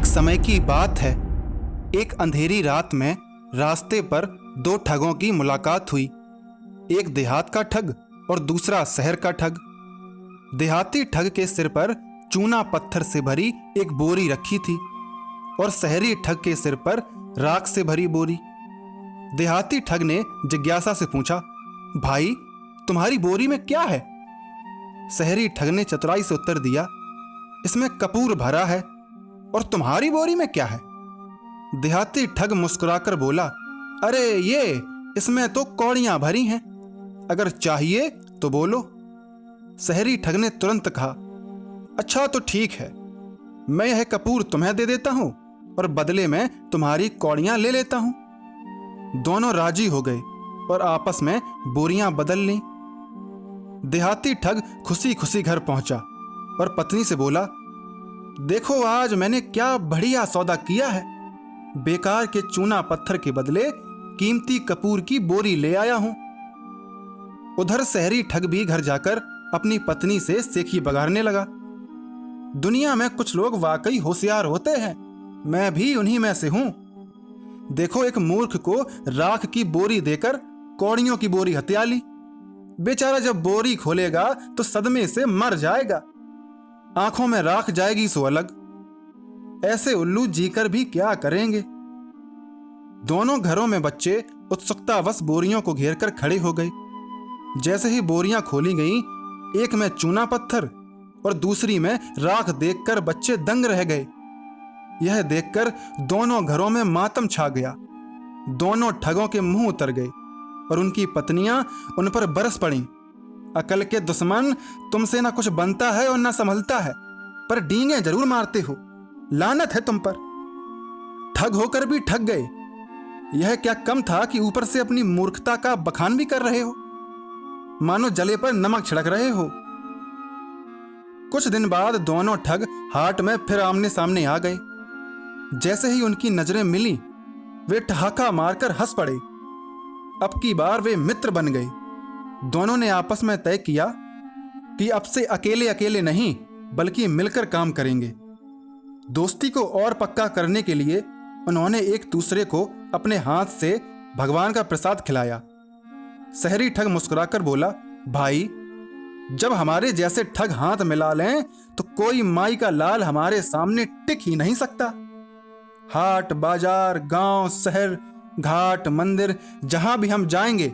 समय की बात है। एक अंधेरी रात में रास्ते पर दो ठगों की मुलाकात हुई। एक देहात का ठग और दूसरा शहर का ठग। देहाती ठग के सिर पर चूना पत्थर से भरी एक बोरी रखी थी और शहरी ठग के सिर पर राख से भरी बोरी। देहाती ठग ने जिज्ञासा से पूछा, भाई तुम्हारी बोरी में क्या है? शहरी ठग ने चतुराई से उत्तर दिया, इसमें कपूर भरा है। और तुम्हारी बोरी में क्या है? देहाती ठग मुस्कुराकर बोला, अरे ये इसमें तो कौड़ियां भरी हैं, अगर चाहिए तो बोलो। शहरी ठग ने तुरंत कहा, अच्छा तो ठीक है, मैं यह कपूर तुम्हें दे देता हूं और बदले में तुम्हारी कौड़ियां ले लेता हूं। दोनों राजी हो गए और आपस में बोरियां बदल लीं। देहाती ठग खुशी खुशी घर पहुंचा और पत्नी से बोला, देखो आज मैंने क्या बढ़िया सौदा किया है। बेकार के चूना पत्थर के बदले कीमती कपूर की बोरी ले आया हूं। उधर शहरी ठग भी घर जाकर अपनी पत्नी से सेखी बगाड़ने लगा। दुनिया में कुछ लोग वाकई होशियार होते हैं, मैं भी उन्हीं में से हूं। देखो एक मूर्ख को राख की बोरी देकर कौड़ियों की बोरी हथिया ली। बेचारा जब बोरी खोलेगा तो सदमे से मर जाएगा। आंखों में राख जाएगी सो अलग। ऐसे उल्लू जीकर भी क्या करेंगे। दोनों घरों में बच्चे उत्सुकतावश बोरियों को घेरकर खड़े हो गए। जैसे ही बोरियां खोली गईं, एक में चूना पत्थर और दूसरी में राख देखकर बच्चे दंग रह गए। यह देखकर दोनों घरों में मातम छा गया। दोनों ठगों के मुंह उतर गए और उनकी पत्नियां उन पर बरस पड़ीं। अकल के दुश्मन, तुमसे ना कुछ बनता है और ना संभलता है, पर डींगे जरूर मारते हो। लानत है तुम पर। ठग होकर भी ठग गए। यह क्या कम था कि ऊपर से अपनी मूर्खता का बखान भी कर रहे हो, मानो जले पर नमक छिड़क रहे हो। कुछ दिन बाद दोनों ठग हाट में फिर आमने सामने आ गए। जैसे ही उनकी नजरें मिली, वे ठहाका मारकर हंस पड़े। अब की बार वे मित्र बन गए। दोनों ने आपस में तय किया कि अब से अकेले अकेले नहीं बल्कि मिलकर काम करेंगे। दोस्ती को और पक्का करने के लिए उन्होंने एक दूसरे को अपने हाथ से भगवान का प्रसाद खिलाया। शहरी ठग मुस्कुराकर बोला, भाई जब हमारे जैसे ठग हाथ मिला लें तो कोई माई का लाल हमारे सामने टिक ही नहीं सकता। हाट बाजार गांव शहर घाट मंदिर जहां भी हम जाएंगे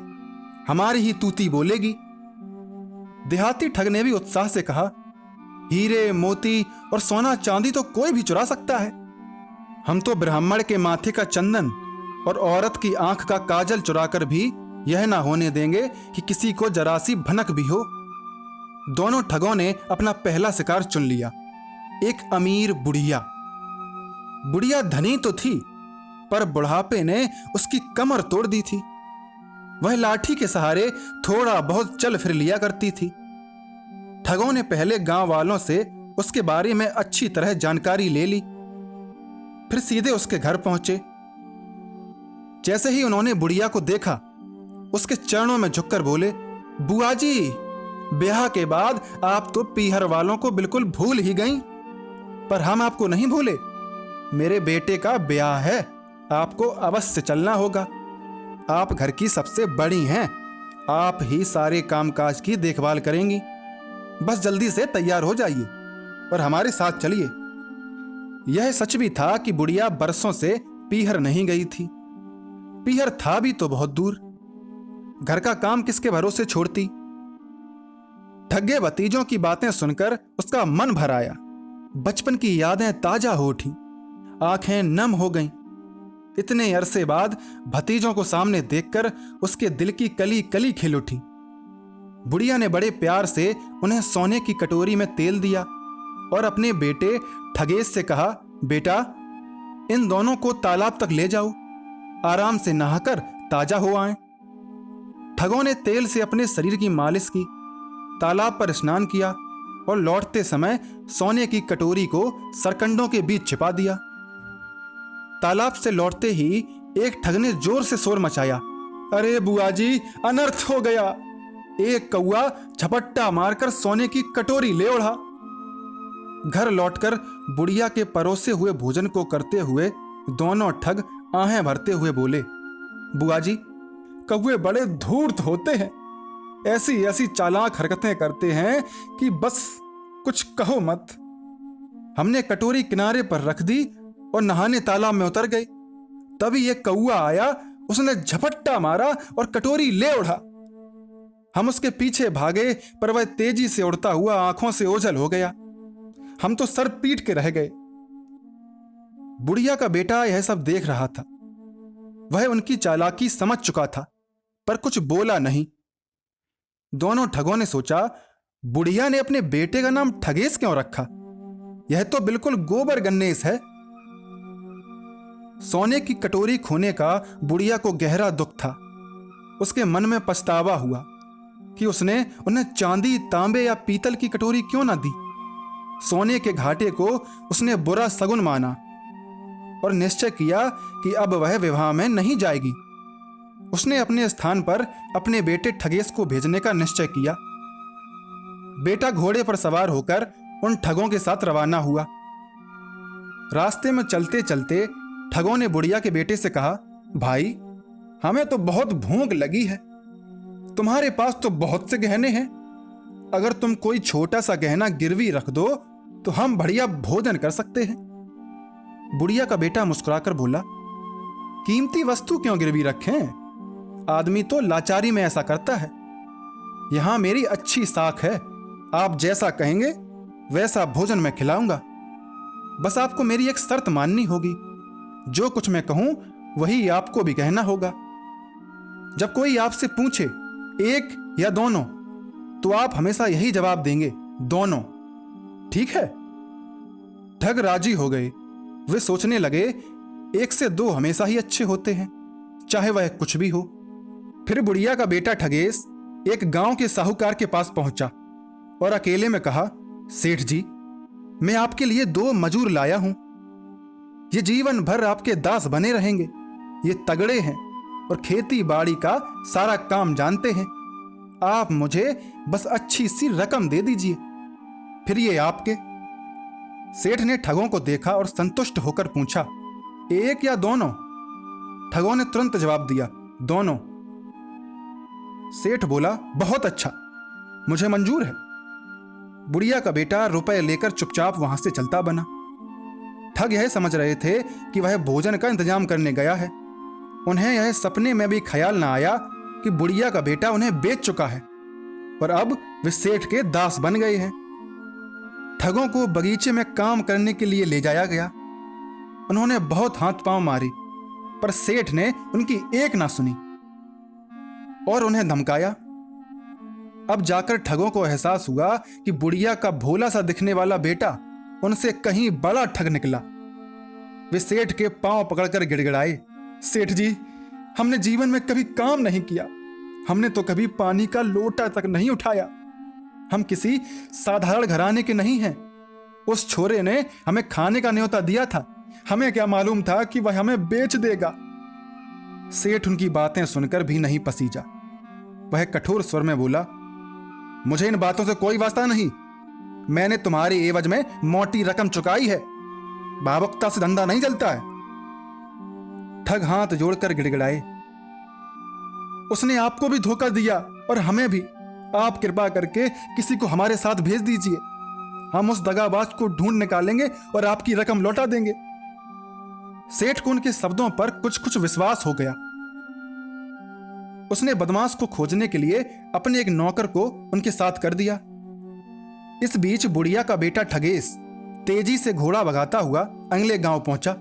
हमारी ही तूती बोलेगी। देहाती ठग ने भी उत्साह से कहा, हीरे मोती और सोना चांदी तो कोई भी चुरा सकता है, हम तो ब्राह्मण के माथे का चंदन और औरत की आंख का काजल चुराकर भी यह ना होने देंगे कि किसी को जरा सी भनक भी हो। दोनों ठगों ने अपना पहला शिकार चुन लिया, एक अमीर बुढ़िया। बुढ़िया धनी तो थी, पर बुढ़ापे ने उसकी कमर तोड़ दी थी। वह लाठी के सहारे थोड़ा बहुत चल फिर लिया करती थी। ठगों ने पहले गांव वालों से उसके बारे में अच्छी तरह जानकारी ले ली, फिर सीधे उसके घर पहुंचे। जैसे ही उन्होंने बुढ़िया को देखा, उसके चरणों में झुककर बोले, बुआ जी, ब्याह के बाद आप तो पीहर वालों को बिल्कुल भूल ही गईं, पर हम आपको नहीं भूले। मेरे बेटे का ब्याह है, आपको अवश्य चलना होगा। आप घर की सबसे बड़ी हैं, आप ही सारे कामकाज की देखभाल करेंगी। बस जल्दी से तैयार हो जाइए और हमारे साथ चलिए। यह सच भी था कि बुढ़िया बरसों से पीहर नहीं गई थी। पीहर था भी तो बहुत दूर, घर का काम किसके भरोसे छोड़ती। ठगे भतीजों की बातें सुनकर उसका मन भर आया। बचपन की यादें ताजा हो उठी, आंखें नम हो गईं। इतने अरसे बाद भतीजों को सामने देखकर उसके दिल की कली कली खिल उठी। बुढ़िया ने बड़े प्यार से उन्हें सोने की कटोरी में तेल दिया और अपने बेटे ठगेश से कहा, बेटा इन दोनों को तालाब तक ले जाओ, आराम से नहाकर ताजा हो आएं। ठगों ने तेल से अपने शरीर की मालिश की, तालाब पर स्नान किया और लौटते समय सोने की कटोरी को सरकंडों के बीच छिपा दिया। तालाब से लौटते ही एक ठग ने जोर से शोर मचाया, अरे बुआ जी, अनर्थ हो गया। एक कौआ झपट्टा मारकर सोने की कटोरी ले उड़ा। घर लौटकर बुढ़िया के परोसे हुए भोजन को करते हुए दोनों ठग आहें भरते हुए बोले, बुआ जी, कौवे बड़े धूर्त होते हैं, ऐसी ऐसी चालाक हरकतें करते हैं कि बस कुछ कहो मत। हमने कटोरी किनारे पर रख दी और नहाने तालाब में उतर गए। तभी एक कौवा आया, उसने झपट्टा मारा और कटोरी ले उड़ा। हम उसके पीछे भागे, पर वह तेजी से उड़ता हुआ आंखों से ओझल हो गया। हम तो सर पीट के रह गए। बुढ़िया का बेटा यह सब देख रहा था। वह उनकी चालाकी समझ चुका था, पर कुछ बोला नहीं। दोनों ठगों ने सोचा, बुढ़िया ने अपने बेटे का नाम ठगेश क्यों रखा? यह तो बिल्कुल गोबर गन्नेस है। सोने की कटोरी खोने का बुढ़िया को गहरा दुख था। उसके मन में पछतावा हुआ कि उसने उन्हें चांदी, तांबे या पीतल की कटोरी क्यों ना दी। सोने के घाटे को उसने बुरा सगुन माना और निश्चय किया कि अब वह विवाह में नहीं जाएगी। उसने अपने स्थान पर अपने बेटे ठगेश को भेजने का निश्चय किया। बेटा घोड़े पर सवार होकर उन ठगों के साथ रवाना हुआ। रास्ते में चलते चलते ठगों ने बुढ़िया के बेटे से कहा, भाई, हमें तो बहुत भूख लगी है। तुम्हारे पास तो बहुत से गहने हैं। अगर तुम कोई छोटा सा गहना गिरवी रख दो तो हम बढ़िया भोजन कर सकते हैं। बुढ़िया का बेटा मुस्कुराकर बोला, कीमती वस्तु क्यों गिरवी रखें? आदमी तो लाचारी में ऐसा करता है। यहां मेरी अच्छी साख है। आप जैसा कहेंगे वैसा भोजन मैं खिलाऊंगा। बस आपको मेरी एक शर्त माननी होगी। जो कुछ मैं कहूं वही आपको भी कहना होगा। जब कोई आपसे पूछे एक या दोनों, तो आप हमेशा यही जवाब देंगे, दोनों। ठीक है? ठग राजी हो गए। वे सोचने लगे, एक से दो हमेशा ही अच्छे होते हैं, चाहे वह कुछ भी हो। फिर बुढ़िया का बेटा ठगेश एक गांव के साहूकार के पास पहुंचा और अकेले में कहा, सेठ जी, मैं आपके लिए 2 मजूर लाया हूं। ये जीवन भर आपके दास बने रहेंगे। ये तगड़े हैं और खेती बाड़ी का सारा काम जानते हैं। आप मुझे बस अच्छी सी रकम दे दीजिए, फिर ये आपके। सेठ ने ठगों को देखा और संतुष्ट होकर पूछा, एक या दोनों? ठगों ने तुरंत जवाब दिया, दोनों। सेठ बोला, बहुत अच्छा, मुझे मंजूर है। बुढ़िया का बेटा रुपए लेकर चुपचाप वहां से चलता बना। ठग यह समझ रहे थे कि वह भोजन का इंतजाम करने गया है। उन्हें यह सपने में भी ख्याल ना आया कि बुढ़िया का बेटा उन्हें बेच चुका है और अब वे सेठ के दास बन गए हैं। ठगों को बगीचे में काम करने के लिए ले जाया गया। उन्होंने बहुत हाथ पांव मारी, पर सेठ ने उनकी एक ना सुनी और उन्हें धमकाया। अब जाकर ठगों को एहसास हुआ कि बुढ़िया का भोला सा दिखने वाला बेटा उनसे कहीं बड़ा ठग निकला। वे सेठ के पांव पकड़कर गिड़गिड़ाए, सेठ जी, हमने जीवन में कभी काम नहीं किया। हमने तो कभी पानी का लोटा तक नहीं उठाया। हम किसी साधारण घराने के नहीं हैं। उस छोरे ने हमें खाने का न्योता दिया था। हमें क्या मालूम था कि वह हमें बेच देगा। सेठ उनकी बातें सुनकर भी नहीं पसीजा। वह कठोर स्वर में बोला, मुझे इन बातों से कोई वास्ता नहीं। मैंने तुम्हारी एवज में मोटी रकम चुकाई है। भावुकता से धंधा नहीं चलता है। ठग हाथ जोड़कर गिड़गिड़ाए, उसने आपको भी धोखा दिया और हमें भी। आप कृपा करके किसी को हमारे साथ भेज दीजिए। हम उस दगाबाज को ढूंढ निकालेंगे और आपकी रकम लौटा देंगे। सेठ को उनके शब्दों पर कुछ कुछ विश्वास हो गया। उसने बदमाश को खोजने के लिए अपने एक नौकर को उनके साथ कर दिया। इस बीच बुढ़िया का बेटा ठगेश तेजी से घोड़ा भगाता हुआ अगले गांव पहुंचा।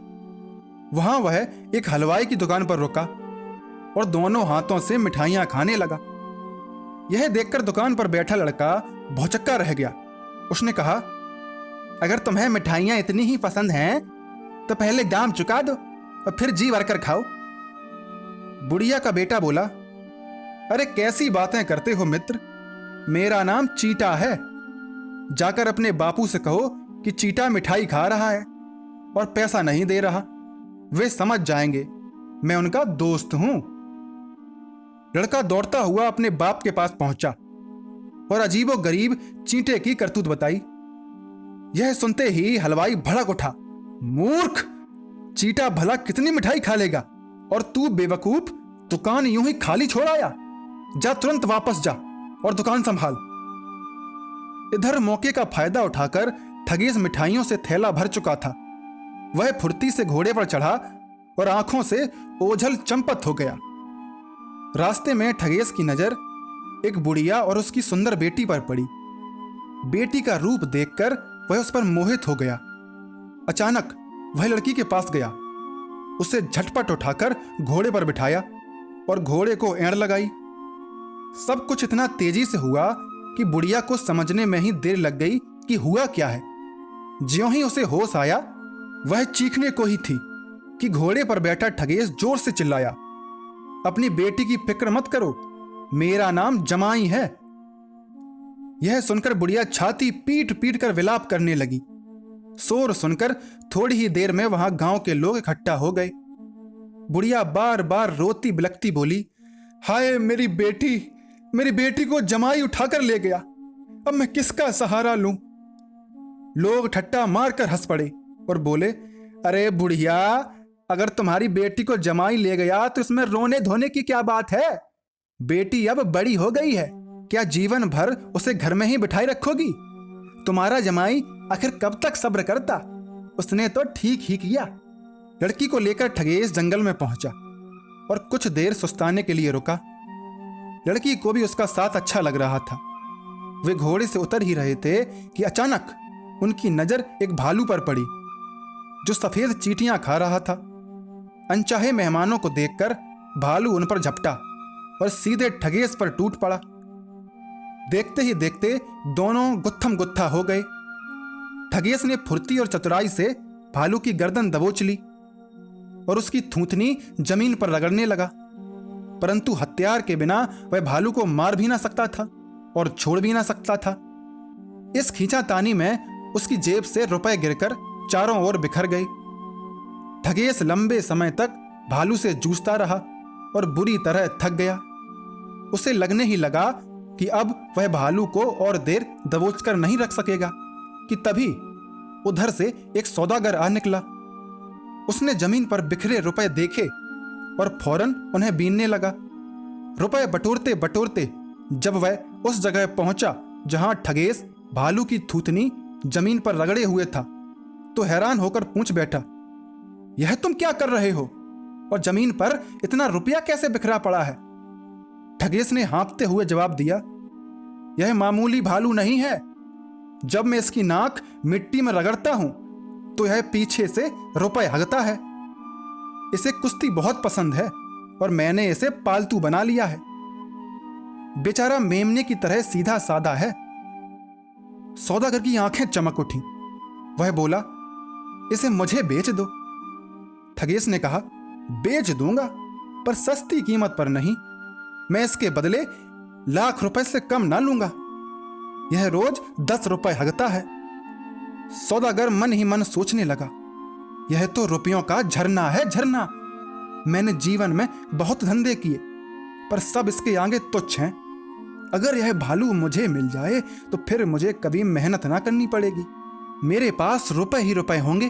वहां वह एक हलवाई की दुकान पर रुका और दोनों हाथों से मिठाइयां खाने लगा। यह देखकर दुकान पर बैठा लड़का भौचक्का रह गया। उसने कहा, अगर तुम्हें मिठाइयां इतनी ही पसंद हैं तो पहले दाम चुका दो और फिर जी भरकर खाओ। बुढ़िया का बेटा बोला, अरे कैसी बातें करते हो मित्र, मेरा नाम चीटा है। जाकर अपने बापू से कहो कि चीटा मिठाई खा रहा है और पैसा नहीं दे रहा। वे समझ जाएंगे मैं उनका दोस्त हूं। लड़का दौड़ता हुआ अपने बाप के पास पहुंचा और अजीबो गरीब चींटे की करतूत बताई। यह सुनते ही हलवाई भड़क उठा। मूर्ख, चीटा भला कितनी मिठाई खा लेगा, और तू बेवकूफ दुकान यूं ही खाली छोड़ आया। जा तुरंत वापस जा और दुकान संभाल। इधर मौके का फायदा उठाकर ठगेश मिठाइयों से थैला भर चुका था। वह फुर्ती से घोड़े पर चढ़ा और आंखों से ओझल चंपत हो गया। रास्ते में ठगेश की नजर एक बुढ़िया और उसकी सुंदर बेटी पर पड़ी। बेटी का रूप देखकर वह उस पर मोहित हो गया। अचानक वह लड़की के पास गया, उसे झटपट उठाकर घोड़े पर बिठाया और घोड़े को एड़ लगाई। सब कुछ इतना तेजी से हुआ कि बुढ़िया को समझने में ही देर लग गई कि हुआ क्या है। ज्यों ही उसे होश आया, वह चीखने को ही थी कि घोड़े पर बैठा ठगेश जोर से चिल्लाया, अपनी बेटी की फिक्र मत करो, मेरा नाम जमाई है। यह सुनकर बुढ़िया छाती पीट पीट कर विलाप करने लगी। शोर सुनकर थोड़ी ही देर में वहां गांव के लोग इकट्ठा हो गए। बुढ़िया बार बार रोती बिलखती बोली, हाय मेरी बेटी को जमाई उठाकर ले गया, अब मैं किसका सहारा लूं। लोग ठट्टा मारकर हंस पड़े और बोले, अरे बुढ़िया, अगर तुम्हारी बेटी को जमाई ले गया तो इसमें रोने धोने की क्या बात है। बेटी अब बड़ी हो गई है, क्या जीवन भर उसे घर में ही बिठाए रखोगी। तुम्हारा जमाई आखिर कब तक सब्र करता, उसने तो ठीक ही किया। लड़की को लेकर ठगेश जंगल में पहुंचा और कुछ देर सुस्ताने के लिए रुका। लड़की को भी उसका साथ अच्छा लग रहा था। वे घोड़े से उतर ही रहे थे कि अचानक उनकी नजर एक भालू पर पड़ी जो सफेद चींटियां खा रहा था। अनचाहे मेहमानों को देखकर भालू उन पर झपटा और सीधे ठगेश पर टूट पड़ा। देखते ही देखते दोनों गुत्थम गुत्था हो गए। ठगेश ने फुर्ती और चतुराई से भालू की गर्दन दबोच ली और उसकी थूथनी जमीन पर रगड़ने लगा, परंतु हथियार के बिना वह भालू को मार भी ना सकता था और छोड़ भी ना सकता था। इस खींचातानी में उसकी जेब से रुपए गिरकर चारों ओर बिखर गए। ठगेश लंबे समय तक भालू से जूझता रहा और बुरी तरह थक गया। उसे लगने ही लगा कि अब वह भालू को और देर दबोच कर नहीं रख सकेगा कि तभी उधर से एक सौदागर आ निकला। उसने जमीन पर बिखरे रुपए देखे और फौरन उन्हें बीनने लगा। रुपए बटोरते बटोरते जब वह उस जगह पहुंचा जहां ठगेश भालू की थूथनी जमीन पर रगड़े हुए था, तो हैरान होकर पूछ बैठा, यह तुम क्या कर रहे हो और जमीन पर इतना रुपया कैसे बिखरा पड़ा है। ठगेश ने हाँफते हुए जवाब दिया, यह मामूली भालू नहीं है। जब मैं इसकी नाक मिट्टी में रगड़ता हूं तो यह पीछे से रुपए हगता है। इसे कुश्ती बहुत पसंद है और मैंने इसे पालतू बना लिया है। बेचारा मेमने की तरह सीधा साधा है। सौदागर की आंखें चमक उठी। वह बोला, इसे मुझे बेच दो। ठगेश ने कहा, बेच दूंगा, पर सस्ती कीमत पर नहीं। मैं इसके बदले लाख रुपए से कम ना लूंगा। यह रोज 10 रुपए हगता है। सौदागर मन ही मन सोचने लगा, यह तो रुपयों का झरना है, झरना। मैंने जीवन में बहुत धंधे किए, पर सब इसके आगे तुच्छ हैं। अगर यह भालू मुझे मिल जाए तो फिर मुझे कभी मेहनत ना करनी पड़ेगी। मेरे पास रुपए ही रुपए होंगे।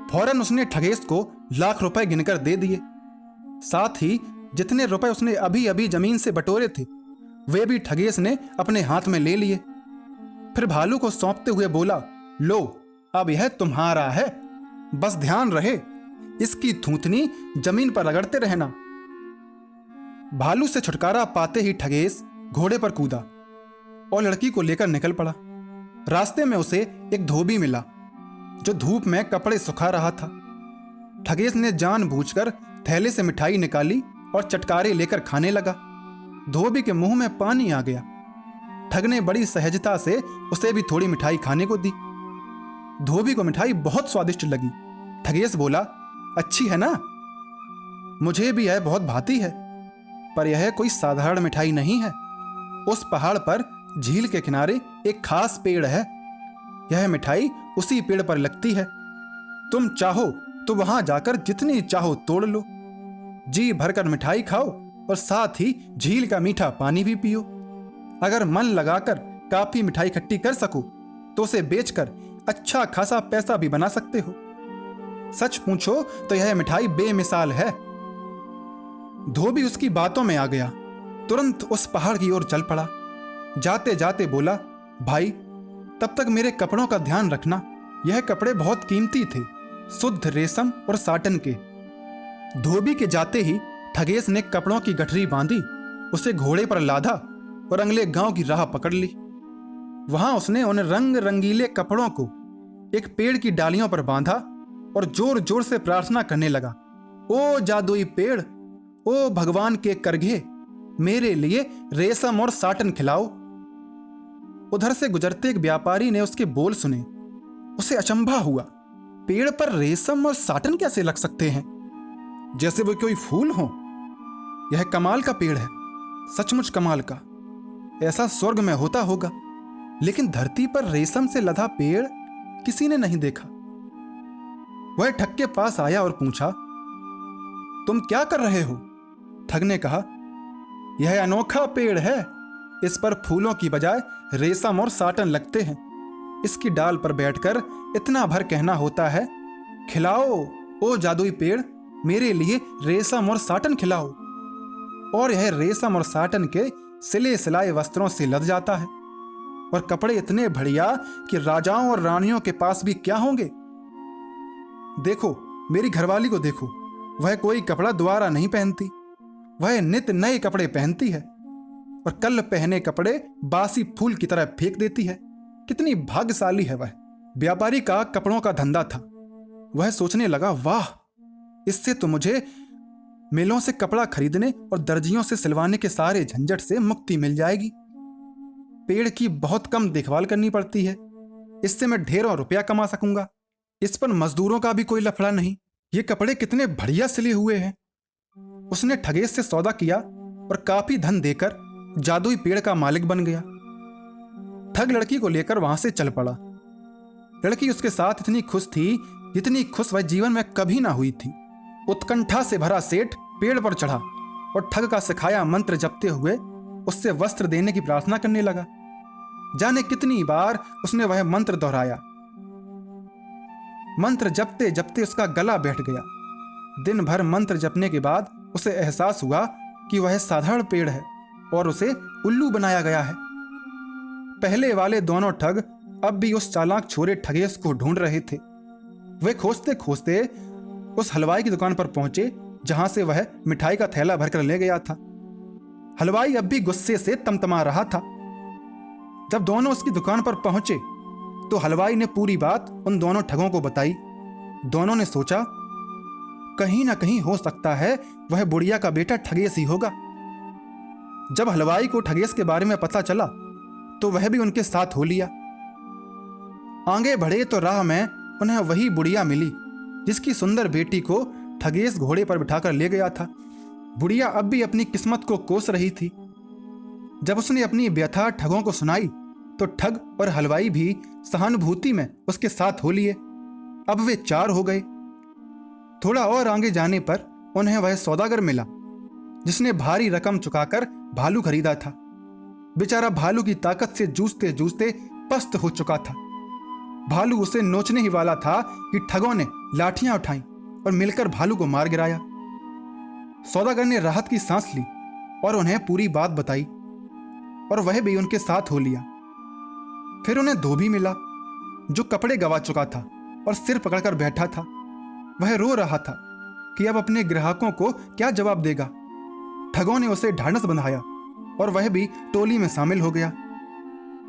फौरन उसने ठगेश को लाख रुपए गिनकर दे दिए। साथ ही जितने रुपए उसने अभी अभी जमीन से बटोरे थे वे भी ठगेश ने अपने हाथ में ले लिए। फिर भालू को सौंपते हुए बोला, लो, अब यह तुम्हारा है। बस ध्यान रहे, इसकी थूथनी जमीन पर रगड़ते रहना। भालू से छुटकारा पाते ही ठगेश घोड़े पर कूदा और लड़की को लेकर निकल पड़ा। रास्ते में उसे एक धोबी मिला जो धूप में कपड़े सुखा रहा था। ठगेश ने जानबूझकर थैले से मिठाई निकाली और चटकारे लेकर खाने लगा। धोबी के मुंह में पानी आ गया। ठग ने बड़ी सहजता से उसे भी थोड़ी मिठाई खाने को दी। धोबी को मिठाई बहुत स्वादिष्ट लगी। ठगेश बोला, अच्छी है ना? मुझे भी यह बहुत भाती है, पर यह कोई साधारण मिठाई नहीं है। उस पहाड़ पर झील के किनारे एक खास पेड़ है। यह मिठाई उसी पेड़ पर लगती है। तुम चाहो तो वहां जाकर जितनी चाहो तोड़ लो। जी भरकर मिठाई खाओ और साथ ही झील का मीठा पानी भी पियो। अगर मन लगाकर काफी मिठाई इकट्ठी कर सको तो उसे बेचकर अच्छा खासा पैसा भी बना सकते हो। सच पूछो तो यह मिठाई बेमिसाल है। धोबी उसकी बातों में आ गया, तुरंत उस पहाड़ की ओर चल पड़ा। जाते जाते बोला, भाई तब तक मेरे कपड़ों का ध्यान रखना। यह कपड़े बहुत कीमती थे, शुद्ध रेशम और साटन के। धोबी के जाते ही ठगेश ने कपड़ों की गठरी बांधी, उसे घोड़े पर लादा और अगले गांव की राह पकड़ ली। वहां उसने उन रंग रंगीले कपड़ों को एक पेड़ की डालियों पर बांधा और जोर जोर से प्रार्थना करने लगा, ओ जादुई पेड़, ओ भगवान के करघे, मेरे लिए रेशम और साटन खिलाओ। उधर से गुजरते एक व्यापारी ने उसके बोल सुने। उसे अचंभा हुआ, पेड़ पर रेशम और साटन कैसे लग सकते हैं, जैसे वो कोई फूल हो। यह कमाल का पेड़ है, सचमुच कमाल का। ऐसा स्वर्ग में होता होगा, लेकिन धरती पर रेशम से लदा पेड़ किसी ने नहीं देखा। वह ठग के पास आया और पूछा, तुम क्या कर रहे हो? ठग ने कहा, यह अनोखा पेड़ है, इस पर फूलों की बजाय रेशम और साटन लगते हैं। इसकी डाल पर बैठकर इतना भर कहना होता है, खिलाओ ओ जादुई पेड़, मेरे लिए रेशम और साटन खिलाओ। और यह रेशम और साटन के सिले सिलाए वस्त्रों से लद जाता है। और कपड़े इतने बढ़िया कि राजाओं और रानियों के पास भी क्या होंगे। देखो मेरी घरवाली को देखो, वह कोई कपड़ा दोबारा नहीं पहनती, वह नित नए कपड़े पहनती है और कल पहने कपड़े बासी फूल की तरह फेंक देती है। कितनी भाग्यशाली है वह। व्यापारी का कपड़ों का धंधा था। वह सोचने लगा, वाह, इससे तो मुझे मिलों से कपड़ा खरीदने और दर्जियों से सिलवाने के सारे झंझट से मुक्ति मिल जाएगी। पेड़ की बहुत कम देखभाल करनी पड़ती है, इससे मैं ढेरों रुपया कमा सकूंगा। इस पर मजदूरों का भी कोई लफड़ा नहीं। ये कपड़े कितने बढ़िया सिले हुए हैं। उसने ठगेश से सौदा किया और काफी धन देकर जादुई पेड़ का मालिक बन गया। ठग लड़की को लेकर वहां से चल पड़ा। लड़की उसके साथ इतनी खुश थी जितनी खुश वह जीवन में कभी ना हुई थी। उत्कंठा से भरा सेठ पेड़ पर चढ़ा और ठग का सिखाया मंत्र जपते हुए उससे वस्त्र देने की प्रार्थना करने लगा। जाने कितनी बार उसने वह मंत्र दोहराया। मंत्र जपते जपते उसका गला बैठ गया। दिन भर मंत्र जपने के बाद उसे एहसास हुआ कि वह साधारण पेड़ है और उसे उल्लू बनाया गया है। पहले वाले दोनों ठग अब भी उस चालाक छोरे ठगेश को ढूंढ रहे थे। वे खोजते खोजते उस हलवाई की दुकान पर पहुंचे जहां से वह मिठाई का थैला भरकर ले गया था। हलवाई अब भी गुस्से से तमतमा रहा था। जब दोनों उसकी दुकान पर पहुंचे तो हलवाई ने पूरी बात उन दोनों ठगों को बताई। दोनों ने सोचा, कहीं ना कहीं हो सकता है वह बुढ़िया का बेटा ठगेश ही होगा। जब हलवाई को ठगेश के बारे में पता चला तो वह भी उनके साथ हो लिया। आगे बढ़े तो राह में उन्हें वही बुढ़िया मिली जिसकी सुंदर बेटी को ठगेश घोड़े पर बिठाकर ले गया था। बुढ़िया अब भी अपनी किस्मत को कोस रही थी। जब उसने अपनी व्यथा ठगों को सुनाई तो ठग और हलवाई भी सहानुभूति में उसके साथ हो लिए। अब वे 4 हो गए। थोड़ा और आगे जाने पर उन्हें वह सौदागर मिला जिसने भारी रकम चुकाकर भालू खरीदा था। बेचारा भालू की ताकत से जूझते जूझते पस्त हो चुका था। भालू उसे नोचने ही वाला था कि ठगों ने लाठियां उठाई और मिलकर भालू को मार गिराया। सौदागर ने राहत की सांस ली और उन्हें पूरी बात बताई और वह भी उनके साथ हो लिया। फिर उन्हें धोबी मिला जो कपड़े गवा चुका था और सिर पकड़कर बैठा था। वह रो रहा था कि अब अपने ग्राहकों को क्या जवाब देगा। ठगों ने उसे ढाढ़स बंधाया और वह भी टोली में शामिल हो गया।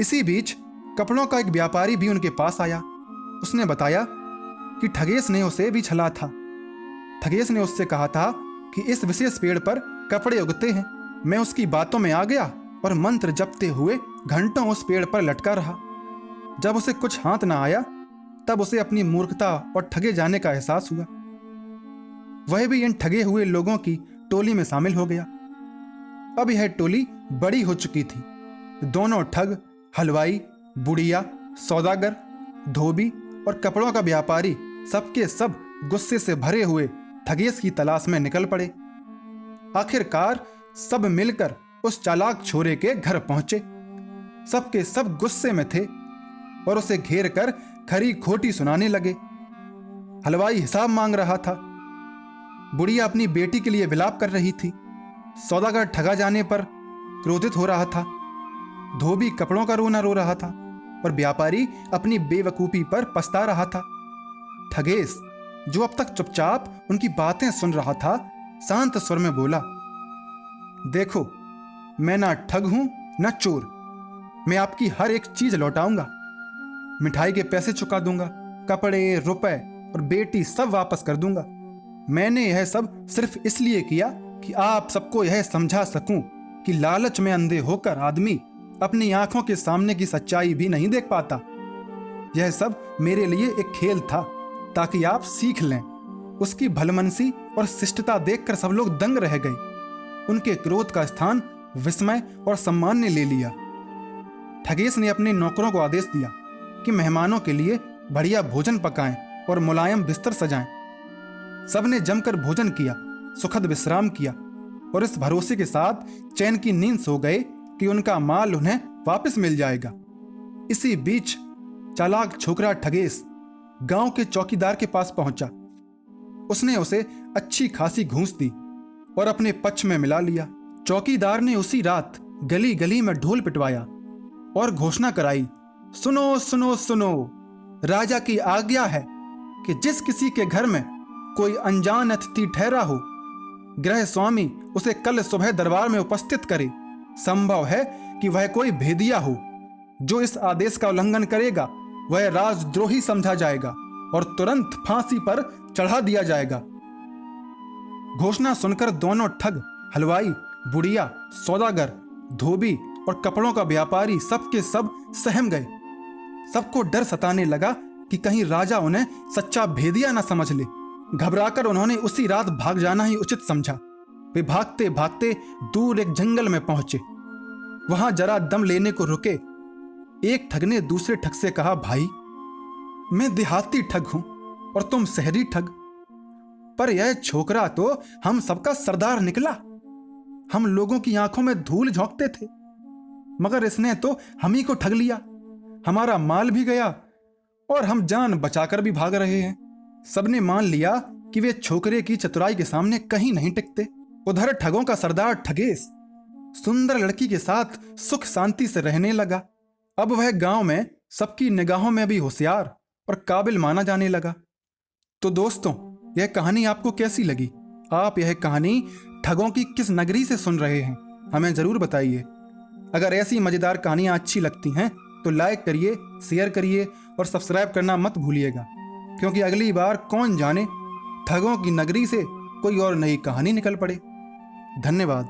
इसी बीच कपड़ों का एक व्यापारी भी उनके पास आया। उसने बताया कि ठगेश ने उसे भी छला था। ठगेश ने उससे कहा था कि इस विशेष पेड़ पर कपड़े उगते हैं। मैं उसकी बातों में आ गया और मंत्र जपते हुए घंटों उस पेड़ पर लटका रहा। जब उसे कुछ हाथ ना आया तब उसे अपनी मूर्खता और ठगे जाने का एहसास हुआ। वह भी इन ठगे हुए लोगों की टोली में शामिल हो गया। अब यह टोली बड़ी हो चुकी थी। दोनों ठग, हलवाई, बुढ़िया, सौदागर, धोबी और कपड़ों का व्यापारी सबके सब गुस्से से भरे हुए ठगेश की तलाश में निकल पड़े। आखिरकार सब मिलकर उस चालाक छोरे के घर पहुंचे। सबके सब गुस्से में थे और उसे घेर कर खरी खोटी सुनाने लगे। हलवाई हिसाब मांग रहा था। बुढ़िया अपनी बेटी के लिए विलाप कर रही थी। सौदागर ठगा जाने पर क्रोधित हो रहा था। धोबी कपड़ों का रोना रो रहा था और व्यापारी अपनी बेवकूफी पर पछता रहा था। ठगेश, जो अब तक चुपचाप उनकी बातें सुन रहा था, शांत स्वर में बोला, देखो, मैं ना ठग हूं ना चोर। मैं आपकी हर एक चीज लौटाऊंगा। मिठाई के पैसे चुका दूंगा, कपड़े, रुपए और बेटी सब वापस कर दूंगा। मैंने यह सब सिर्फ इसलिए किया कि आप सबको यह समझा सकूं कि लालच में अंधे होकर आदमी अपनी आंखों के सामने की सच्चाई भी नहीं देख पाता। यह सब मेरे लिए एक खेल था, ताकि आप सीख लें। उसकी भलमनसी और शिष्टता देखकर सब लोग दंग रह गए। उनके क्रोध का स्थान विस्मय और सम्मान ने ले लिया। ठगेश ने अपने नौकरों को आदेश दिया कि मेहमानों के लिए बढ़िया भोजन पकाएं और मुलायम बिस्तर सजाएं। सबने जमकर भोजन किया, सुखद विश्राम किया और इस भरोसे के साथ चैन की नींद सो गए कि उनका माल उन्हें वापस मिल जाएगा। इसी बीच चालाक छोकरा ठगेश गांव के चौकीदार के पास पहुंचा। उसने उसे अच्छी खासी घूंस दी और अपने पक्ष में मिला लिया। चौकीदार ने उसी रात गली गली में ढोल पिटवाया और घोषणा कराई, सुनो सुनो सुनो, राजा की आज्ञा है कि जिस किसी के घर में कोई अनजान अतिथि ठहरा हो, गृह स्वामी उसे कल सुबह दरबार में उपस्थित करे। संभव है कि वह कोई भेदिया हो। जो इस आदेश का उल्लंघन करेगा वह राजद्रोही समझा जाएगा और तुरंत फांसी पर चढ़ा दिया जाएगा। घोषणा सुनकर दोनों ठग, हलवाई, बुढ़िया, सौदागर, धोबी और कपड़ों का व्यापारी सबके सब सहम गए। सबको डर सताने लगा कि कहीं राजा उन्हें सच्चा भेदिया न समझ ले। घबराकर उन्होंने उसी रात भाग जाना ही उचित समझा। वे भागते भागते दूर एक जंगल में पहुंचे। वहां जरा दम लेने को रुके। एक ठग ने दूसरे ठग से कहा, भाई, मैं देहाती ठग हूं और तुम शहरी ठग, पर यह छोकरा तो हम सबका सरदार निकला। हम लोगों की आंखों में धूल झोंकते थे, मगर इसने तो हम ही को ठग लिया। हमारा माल भी गया और हम जान बचाकर भी भाग रहे हैं। सबने मान लिया कि वे छोकरे की चतुराई के सामने कहीं नहीं टिकते। उधर ठगों का सरदार ठगेश सुंदर लड़की के साथ सुख शांति से रहने लगा। अब वह गांव में सबकी निगाहों में भी होशियार और काबिल माना जाने लगा। तो दोस्तों, यह कहानी आपको कैसी लगी? आप यह कहानी ठगों की किस नगरी से सुन रहे हैं, हमें जरूर बताइए। अगर ऐसी मजेदार कहानियां अच्छी लगती हैं तो लाइक करिए, शेयर करिए और सब्सक्राइब करना मत भूलिएगा, क्योंकि अगली बार कौन जाने ठगों की नगरी से कोई और नई कहानी निकल पड़े। धन्यवाद।